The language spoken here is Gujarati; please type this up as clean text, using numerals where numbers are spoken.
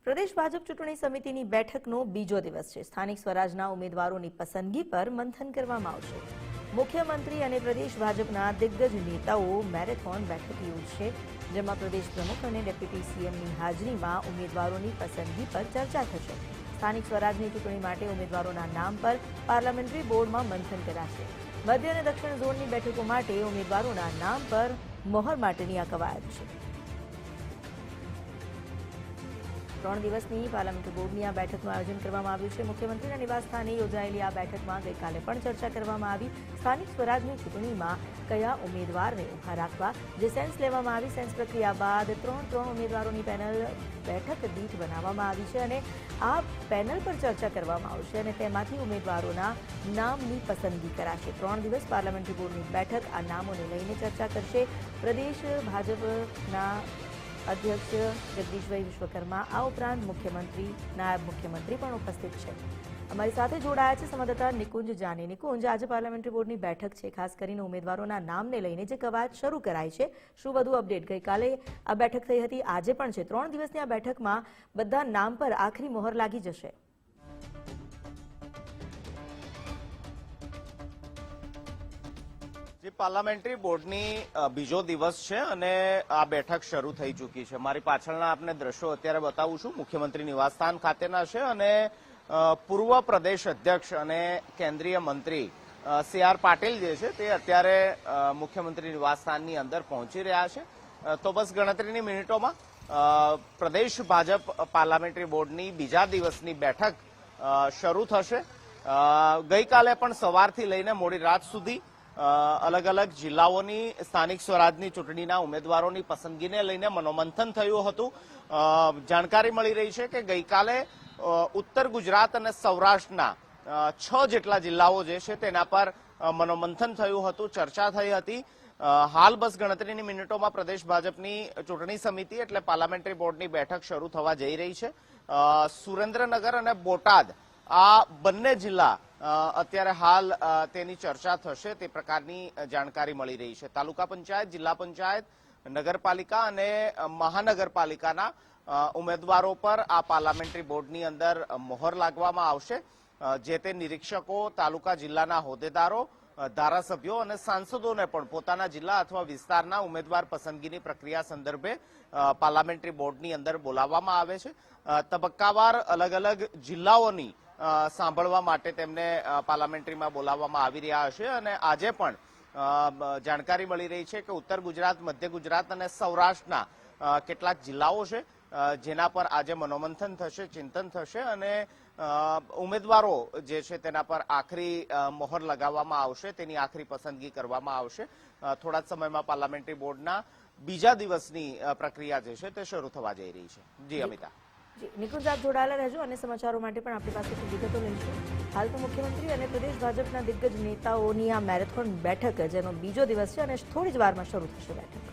પ્રદેશ ભાજપ ચૂંટણી સમિતિની બેઠકનો બીજો દિવસ છે। સ્થાનિક સ્વરાજના ઉમેદવારોની પસંદગી પર મંથન કરવામાં આવશે। મુખ્યમંત્રી અને પ્રદેશ ભાજપના દિગ્ગજ નેતાઓ મેરેથોન બેઠક યોજશે, જેમાં પ્રદેશ પ્રમુખ અને ડેપ્યુટી સીએમની હાજરીમાં ઉમેદવારોની પસંદગી પર ચર્ચા થશે। સ્થાનિક સ્વરાજની ચૂંટણી માટે ઉમેદવારોના નામ પર પાર્લામેન્ટરી બોર્ડમાં મંથન કરાશે। મધ્ય અને દક્ષિણ ઝોનની બેઠકો માટે ઉમેદવારોના નામ પર મહોર માટેની આ કવાયત છે। 3 દિવસની પાર્લામેન્ટરી બોર્ડની આ બેઠકનું આયોજન કરવામાં આવ્યું છે। મુખ્યમંત્રીના નિવાસસ્થાને યોજાયેલી આ બેઠકમાં ગઈકાલે પણ ચર્ચા કરવામાં આવી। સ્થાનિક સ્વરાજની ચૂંટણીમાં કયા ઉમેદવારને ઉભા રાખવા, જે સેન્સ લેવામાં આવી। સેન્સ પ્રક્રિયા બાદ 3 ઉમેદવારોની પેનલ બેઠક દીઠ બનાવવામાં આવી છે અને આ પેનલ પર ચર્ચા કરવામાં આવશે અને તેમાંથી ઉમેદવારોના નામની પસંદગી કરાશે। 3 દિવસ પાર્લામેન્ટરી બોર્ડની બેઠક આ નામોને લઈને ચર્ચા કરશે। પ્રદેશ ભાજપના અધ્યક્ષ જગદીશભાઈ વિશ્વકર્મા, આ ઉપરાંત મુખ્યમંત્રી, નાયબ મુખ્યમંત્રી પણ ઉપસ્થિત છે। અમારી સાથે જોડાયા છે સંવાદદાતા નિકુંજ જાની। નિકુંજ, આજે પાર્લામેન્ટરી બોર્ડની બેઠક છે, ખાસ કરીને ઉમેદવારોના નામને લઈને જે કવાયત શરૂ કરાઈ છે, શું વધુ અપડેટ? ગઈકાલે આ બેઠક થઈ હતી, આજે પણ છે। 3 દિવસની આ બેઠકમાં બધા નામ પર આખરી મોહર લાગી જશે। જે પાર્લામેન્ટરી બોર્ડની બીજો દિવસ છે અને આ બેઠક શરૂ થઈ ચૂકી છે। મારી પાછળના આપને દ્રશ્યો અત્યારે બતાવું છું, મુખ્યમંત્રી નિવાસસ્થાન ખાતેના છે અને પૂર્વ પ્રદેશ અધ્યક્ષ અને કેન્દ્રીય મંત્રી સી.આર. પાટીલ જે છે તે અત્યારે મુખ્યમંત્રી નિવાસસ્થાનની અંદર પહોંચી રહ્યા છે। તો બસ ગણતરીની મિનિટોમાં પ્રદેશ ભાજપ પાર્લામેન્ટરી બોર્ડની બીજા દિવસની બેઠક શરૂ થશે। ગઈકાલે પણ સવારથી લઈને મોડી રાત સુધી અલગ અલગ જિલ્લાઓની સ્થાનિક સ્વરાજની ચૂંટણીના ઉમેદવારોની પસંદગીને લઈને મનોમંથન થયું હતું। જાણકારી મળી રહી છે કે ગઈકાલે ઉત્તર ગુજરાત અને સૌરાષ્ટ્રના 6 જેટલા જિલ્લાઓ જે છે તેના પર મનોમંથન થયું હતું, ચર્ચા થઈ હતી। હાલ બસ ગણતરીની મિનિટોમાં પ્રદેશ ભાજપની ચૂંટણી સમિતિ એટલે પાર્લામેન્ટરી બોર્ડની બેઠક શરૂ થવા જઈ રહી છે। સુરેન્દ્રનગર અને બોટાદ આ બંને જિલ્લા અત્યારે હાલ તેની ચર્ચા થશે તે પ્રકારની જાણકારી મળી રહી છે। તાલુકા પંચાયત, જિલ્લા પંચાયત, નગરપાલિકા અને મહાનગરપાલિકાના ઉમેદવારો પર આ પાર્લામેન્ટરી બોર્ડની અંદર મોહર લાગવામાં આવશે। જે તે નિરીક્ષકો, તાલુકા જિલ્લાના હોદ્દેદારો, ધારાસભ્યો અને સાંસદોને પણ પોતાના જિલ્લા અથવા વિસ્તારના ઉમેદવાર પસંદગીની પ્રક્રિયા સંદર્ભે પાર્લામેન્ટરી બોર્ડની અંદર બોલાવવામાં આવે છે। તબક્કાવાર અલગ અલગ જિલ્લાઓની સાંભળવા માટે તેમને પાર્લામેન્ટરીમાં બોલાવવામાં આવી રહ્યા હશે અને આજે પણ જાણકારી મળી રહી છે કે ઉત્તર ગુજરાત, મધ્ય ગુજરાત અને સૌરાષ્ટ્રના કેટલાક જિલ્લાઓ છે જેના પર આજે મનોમંથન થશે, ચિંતન થશે અને ઉમેદવારો જે છે તેના પર આખરી મોહર લગાવવામાં આવશે, તેની આખરી પસંદગી કરવામાં આવશે। થોડા જ સમયમાં પાર્લામેન્ટરી બોર્ડના બીજા દિવસની પ્રક્રિયા જે છે તે શરૂ થવા જઈ રહી છે। જી અમિતા। નિકુંજ, આપ જોડાયેલા રહેજો અને સમાચારો માટે પણ આપણી પાસેથી વિગતો લઈશું। હાલ તો મુખ્યમંત્રી અને પ્રદેશ ભાજપના દિગ્ગજ નેતાઓની આ મેરેથોન બેઠક જેનો બીજો દિવસ છે અને થોડી જ વારમાં શરૂ થશે બેઠક।